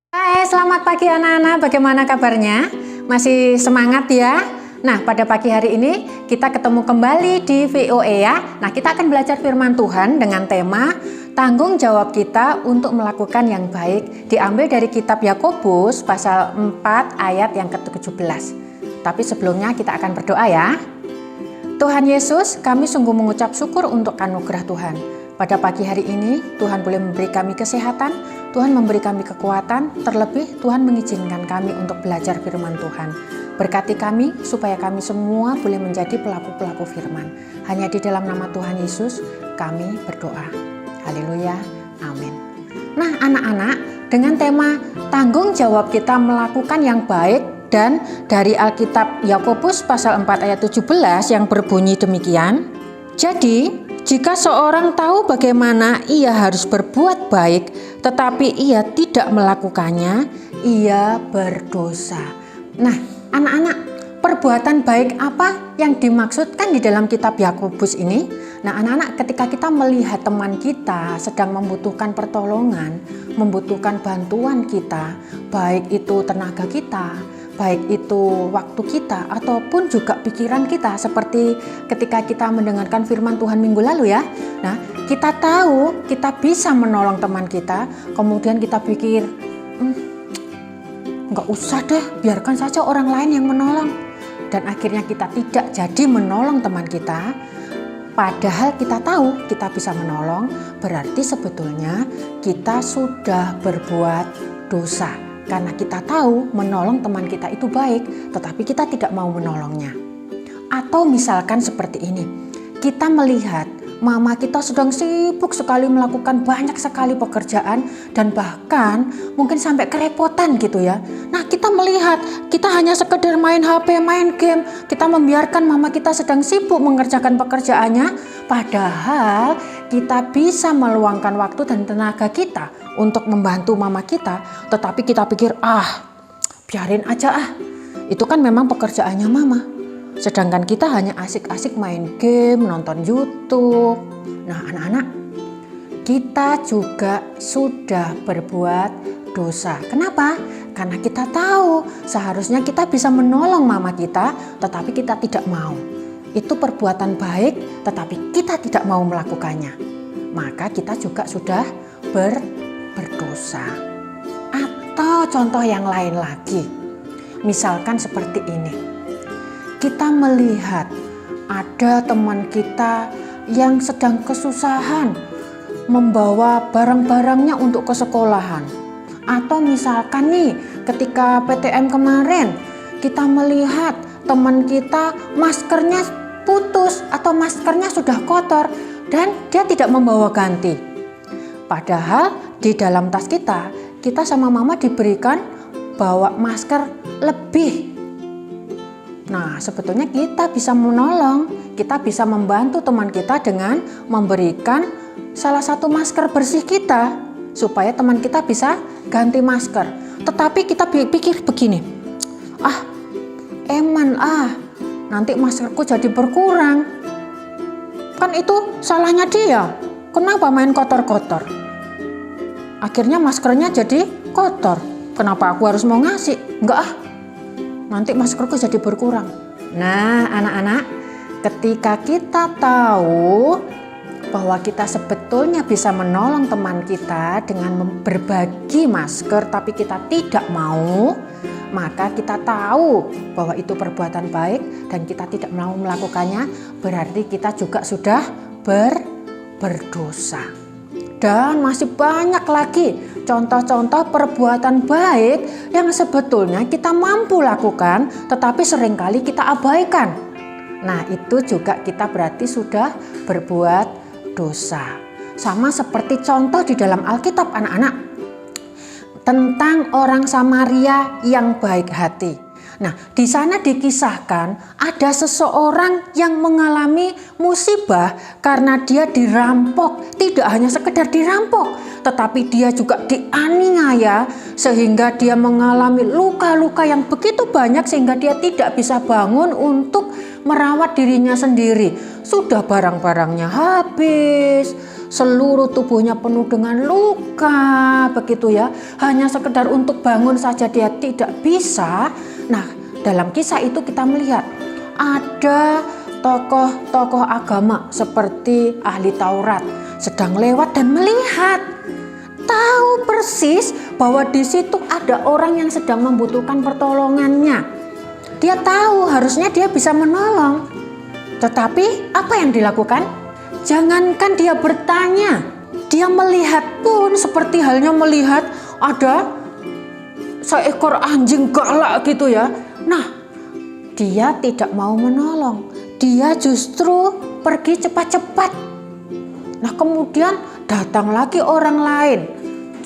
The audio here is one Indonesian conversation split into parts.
Hai, selamat pagi anak-anak. Bagaimana kabarnya? Masih semangat ya? Nah, pada pagi hari ini kita ketemu kembali di VOE ya. Nah, kita akan belajar firman Tuhan dengan tema tanggung jawab kita untuk melakukan yang baik. Diambil dari kitab Yakobus pasal 4 ayat yang ke-17. Tapi sebelumnya kita akan berdoa ya. Tuhan Yesus, kami sungguh mengucap syukur untuk anugerah Tuhan. Pada pagi hari ini, Tuhan boleh memberi kami kesehatan, Tuhan memberi kami kekuatan, terlebih Tuhan mengizinkan kami untuk belajar firman Tuhan. Berkati kami, supaya kami semua boleh menjadi pelaku-pelaku firman. Hanya di dalam nama Tuhan Yesus, kami berdoa. Haleluya, amin. Nah anak-anak, dengan tema tanggung jawab kita melakukan yang baik, dan dari Alkitab Yakobus pasal 4 ayat 17 yang berbunyi demikian. Jadi, jika seorang tahu bagaimana ia harus berbuat baik, tetapi ia tidak melakukannya, ia berdosa. Nah, anak-anak, perbuatan baik apa yang dimaksudkan di dalam kitab Yakobus ini? Nah, anak-anak, ketika kita melihat teman kita sedang membutuhkan pertolongan, membutuhkan bantuan kita, baik itu tenaga kita, baik itu waktu kita ataupun juga pikiran kita, seperti ketika kita mendengarkan firman Tuhan minggu lalu ya. Nah, kita tahu kita bisa menolong teman kita, kemudian kita pikir, nggak usah deh, biarkan saja orang lain yang menolong. Dan akhirnya kita tidak jadi menolong teman kita. Padahal kita tahu kita bisa menolong, berarti sebetulnya kita sudah berbuat dosa. Karena kita tahu menolong teman kita itu baik, tetapi kita tidak mau menolongnya. Atau misalkan seperti ini, kita melihat mama kita sedang sibuk sekali melakukan banyak sekali pekerjaan dan bahkan mungkin sampai kerepotan gitu ya. Nah, kita melihat kita hanya sekedar main HP, main game, kita membiarkan mama kita sedang sibuk mengerjakan pekerjaannya, padahal kita bisa meluangkan waktu dan tenaga kita untuk membantu mama kita, tetapi kita pikir, biarin aja itu kan memang pekerjaannya mama. Sedangkan kita hanya asik-asik main game, nonton YouTube. Nah anak-anak, kita juga sudah berbuat dosa. Kenapa? Karena kita tahu seharusnya kita bisa menolong mama kita, tetapi kita tidak mau. Itu perbuatan baik, tetapi kita tidak mau melakukannya. Maka kita juga sudah berdosa. Atau contoh yang lain lagi, misalkan seperti ini, kita melihat ada teman kita yang sedang kesusahan membawa barang-barangnya untuk ke sekolahan. Atau misalkan nih, ketika PTM kemarin kita melihat teman kita maskernya putus atau maskernya sudah kotor dan dia tidak membawa ganti. Padahal di dalam tas kita sama mama diberikan bawa masker lebih. Nah, sebetulnya kita bisa menolong, kita bisa membantu teman kita dengan memberikan salah satu masker bersih kita supaya teman kita bisa ganti masker. Tetapi kita pikir begini, nanti maskerku jadi berkurang. Kan itu salahnya dia. Kenapa main kotor-kotor? Akhirnya maskernya jadi kotor. Kenapa aku harus mau ngasih? Nanti maskerku jadi berkurang. Nah anak-anak, ketika kita tahu bahwa kita sebetulnya bisa menolong teman kita dengan berbagi masker, tapi kita tidak mau, maka kita tahu bahwa itu perbuatan baik dan kita tidak mau melakukannya, berarti kita juga sudah berdosa. Dan masih banyak lagi contoh-contoh perbuatan baik yang sebetulnya kita mampu lakukan, tetapi seringkali kita abaikan. Nah, itu juga kita berarti sudah berbuat dosa. Sama seperti contoh di dalam Alkitab anak-anak, tentang orang Samaria yang baik hati. Nah, di sana dikisahkan ada seseorang yang mengalami musibah karena dia dirampok. Tidak hanya sekedar dirampok, tetapi dia juga dianiaya sehingga dia mengalami luka-luka yang begitu banyak sehingga dia tidak bisa bangun untuk merawat dirinya sendiri. Sudah barang-barangnya habis, seluruh tubuhnya penuh dengan luka begitu ya, hanya sekedar untuk bangun saja dia tidak bisa. Nah, dalam kisah itu kita melihat ada tokoh-tokoh agama seperti ahli Taurat sedang lewat dan melihat, tahu persis bahwa di situ ada orang yang sedang membutuhkan pertolongannya. Dia tahu harusnya dia bisa menolong, tetapi apa yang dilakukan? Jangankan dia bertanya, dia melihat pun seperti halnya melihat ada seekor anjing galak gitu ya. Nah, dia tidak mau menolong, dia justru pergi cepat-cepat. Nah, kemudian datang lagi orang lain,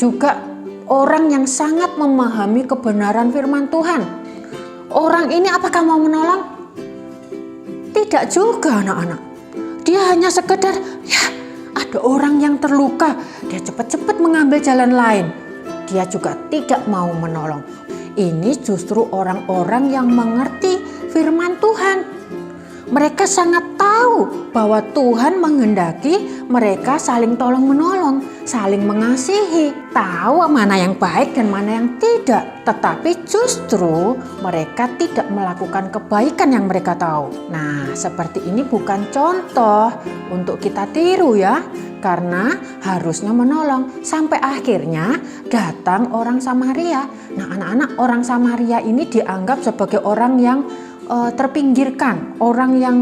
juga orang yang sangat memahami kebenaran firman Tuhan. Orang ini apakah mau menolong? Tidak juga, anak-anak. Dia hanya sekedar, ya ada orang yang terluka, dia cepat-cepat mengambil jalan lain. Dia juga tidak mau menolong. Ini justru orang-orang yang mengerti firman Tuhan. Mereka sangat tahu bahwa Tuhan menghendaki mereka saling tolong menolong, saling mengasihi, tahu mana yang baik dan mana yang tidak. Tetapi justru mereka tidak melakukan kebaikan yang mereka tahu. Nah, seperti ini bukan contoh untuk kita tiru ya, karena harusnya menolong. Sampai akhirnya datang orang Samaria. Nah, anak-anak, orang Samaria ini dianggap sebagai orang yang terpinggirkan, orang yang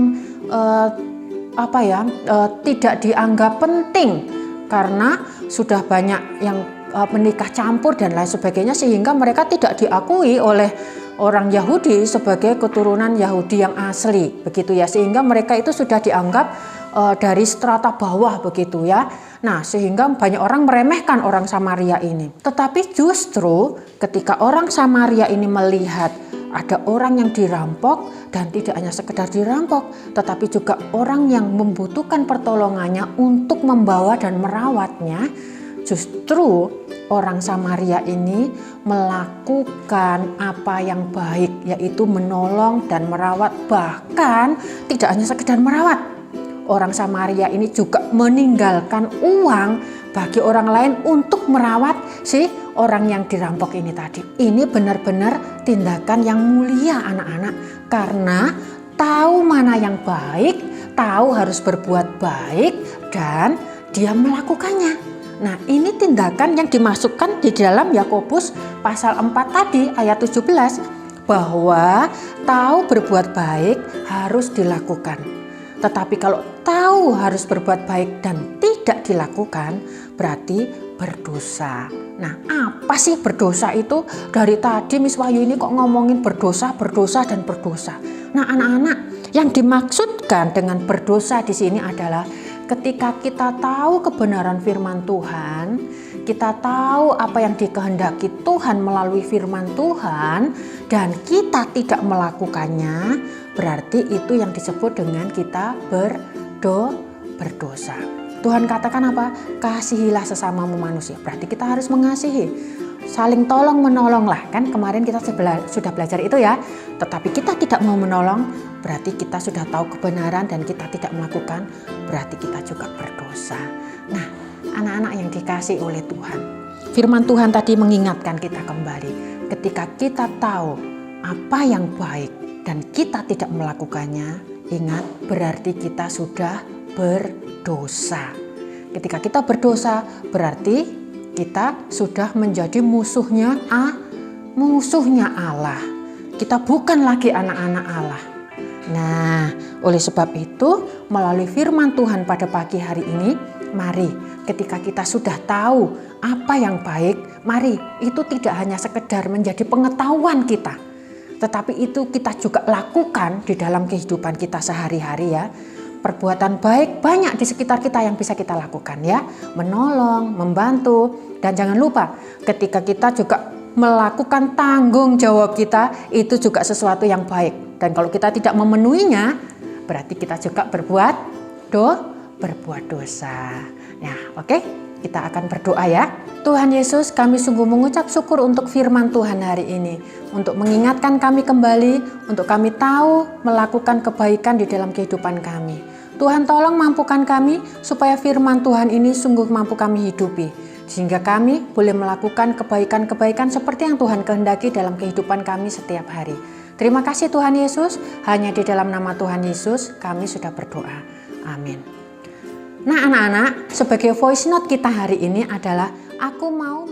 tidak dianggap penting karena sudah banyak yang menikah campur dan lain sebagainya, sehingga mereka tidak diakui oleh orang Yahudi sebagai keturunan Yahudi yang asli begitu ya, sehingga mereka itu sudah dianggap dari strata bawah begitu ya. Nah, sehingga banyak orang meremehkan orang Samaria ini. Tetapi justru ketika orang Samaria ini melihat ada orang yang dirampok, dan tidak hanya sekedar dirampok, tetapi juga orang yang membutuhkan pertolongannya untuk membawa dan merawatnya, justru orang Samaria ini melakukan apa yang baik, yaitu menolong dan merawat. Bahkan tidak hanya sekedar merawat, orang Samaria ini juga meninggalkan uang bagi orang lain untuk merawat si orang yang dirampok ini tadi. Ini benar-benar tindakan yang mulia, anak-anak, karena tahu mana yang baik, tahu harus berbuat baik, dan dia melakukannya. Nah, ini tindakan yang dimasukkan di dalam Yakobus pasal 4 tadi ayat 17, bahwa tahu berbuat baik harus dilakukan. Tetapi kalau tahu harus berbuat baik dan tidak dilakukan, berarti berdosa. Nah, apa sih berdosa itu? Dari tadi Miss Wahyu ini kok ngomongin berdosa, berdosa, dan berdosa. Nah, anak-anak, yang dimaksudkan dengan berdosa di sini adalah ketika kita tahu kebenaran firman Tuhan, kita tahu apa yang dikehendaki Tuhan melalui firman Tuhan, dan kita tidak melakukannya, berarti itu yang disebut dengan kita berdosa. Tuhan katakan apa? Kasihilah sesamamu manusia. Berarti kita harus mengasihi, saling tolong menolong lah. Kan kemarin kita sudah belajar itu ya. Tetapi kita tidak mau menolong, berarti kita sudah tahu kebenaran dan kita tidak melakukan, berarti kita juga berdosa. Nah, anak-anak yang dikasihi oleh Tuhan, firman Tuhan tadi mengingatkan kita kembali. Ketika kita tahu apa yang baik dan kita tidak melakukannya, ingat, berarti kita sudah berdosa. Ketika kita berdosa, berarti kita sudah menjadi musuhnya Allah. Kita bukan lagi anak-anak Allah. Nah, oleh sebab itu, melalui firman Tuhan pada pagi hari ini, mari ketika kita sudah tahu apa yang baik, mari itu tidak hanya sekedar menjadi pengetahuan kita, tetapi itu kita juga lakukan di dalam kehidupan kita sehari-hari ya. Perbuatan baik banyak di sekitar kita yang bisa kita lakukan ya. Menolong, membantu, dan jangan lupa ketika kita juga melakukan tanggung jawab kita, itu juga sesuatu yang baik. Dan kalau kita tidak memenuhinya, berarti kita juga berbuat dosa. Nah, oke, kita akan berdoa ya. Tuhan Yesus, kami sungguh mengucap syukur untuk firman Tuhan hari ini, untuk mengingatkan kami kembali, untuk kami tahu melakukan kebaikan di dalam kehidupan kami. Tuhan tolong mampukan kami supaya firman Tuhan ini sungguh mampu kami hidupi, sehingga kami boleh melakukan kebaikan-kebaikan seperti yang Tuhan kehendaki dalam kehidupan kami setiap hari. Terima kasih Tuhan Yesus, hanya di dalam nama Tuhan Yesus kami sudah berdoa. Amin. Nah anak-anak, sebagai voice note kita hari ini adalah aku mau